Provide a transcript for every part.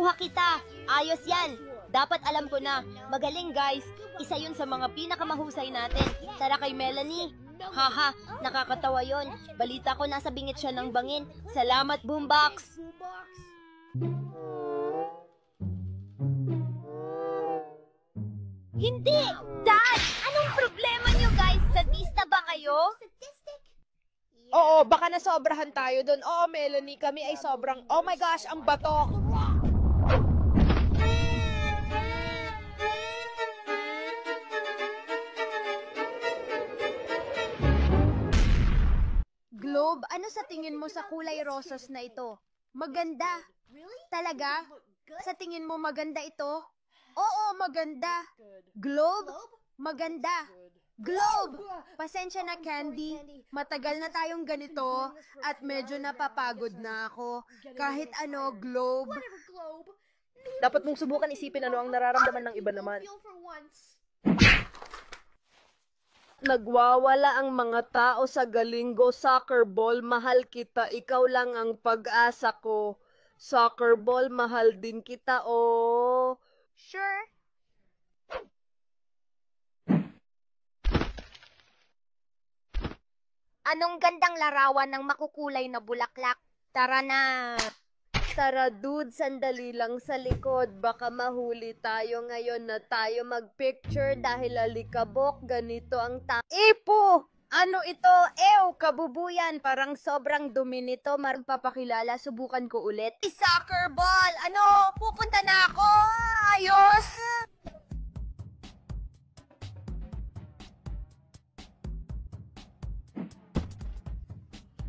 Nakuha kita! Ayos yan! Dapat alam ko na. Magaling guys. Isa yun sa mga pinakamahusay natin. Tara kay Melanie. Haha, nakakatawa yon. Balita ko nasa bingit siya ng bangin. Salamat, Boombox! Hindi! Dad! Anong problema niyo guys? Sadista ba kayo? Oo, baka nasobrahan tayo doon. Oo, Melanie, kami ay sobrang, oh my gosh, ang batok! Globe, ano sa tingin mo sa kulay rosas na ito? Maganda. Talaga? Sa tingin mo maganda ito? Oo, maganda. Globe? Maganda. Globe! Pasensya na, Candy. Matagal na tayong ganito at medyo napapagod na ako. Kahit ano, Globe. Dapat mong subukan isipin ano ang nararamdaman ng iba naman. Nagwawala ang mga tao sa Galingo Soccer Ball. Mahal kita, ikaw lang ang pag-asa ko. Soccer Ball, mahal din kita, oh. Sure. Anong gandang larawan ng makukulay na bulaklak? Tara na! Tara dude, sandali lang sa likod. Baka mahuli tayo ngayon na tayo magpicture dahil alikabok. Ganito ang Ipo! Ano ito? Ew, kabubuyan. Parang sobrang dumi nito. Papakilala, subukan ko ulit. Soccer ball! Ano? Pupunta na ako! Ayos!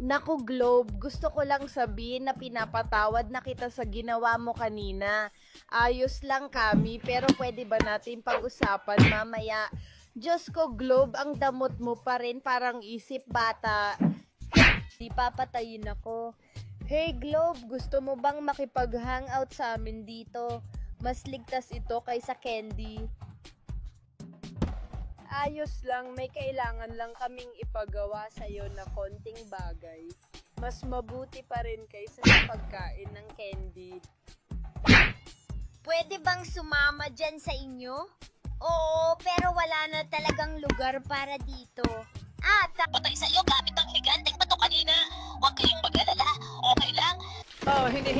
Naku, Globe, gusto ko lang sabihin na pinapatawad na kita sa ginawa mo kanina. Ayos lang kami, pero pwede ba natin pag-usapan mamaya? Diyos ko, Globe, ang damot mo pa rin, parang isip bata. Di papatayin ako. Hey, Globe, gusto mo bang makipag-hangout sa amin dito? Mas ligtas ito kaysa candy. Ayos lang, may kailangan lang kaming ipagawa sa'yo na konting bagay. Mas mabuti pa rin kaysa sa pagkain ng candy. Pwede bang sumama dyan sa inyo? Oo, pero wala na talagang lugar para dito. Patay sa iyo gamit ang higanteng bato kanina. Huwag kayong mag-alala. Okay lang. Oh, hindi.